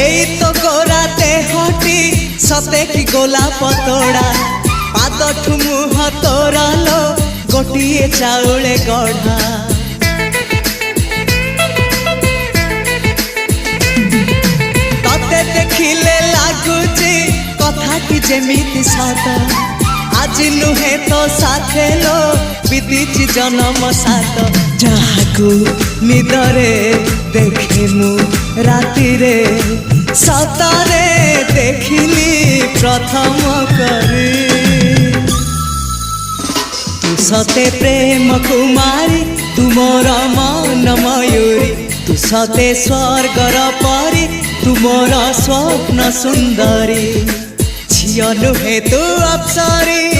एई तो गोरा देहटी सते कि गोलाप तोड़ा पाद मुह तोरा लो गोटिए चाउले गढ़ा तते देखिले लागुची कथाटी जेमिति सत आज नुहे तो साथे लो बीतीची जन्म सात जहाकू निदरे देखे मु राति रे सतरे देखिली प्रथम करी तू सते प्रेम कुमारी तू मोर मन मयूरी तू सते स्वर्गर परी तू मोर स्वप्न सुंदरी झियो नुहे तू अप्सरी।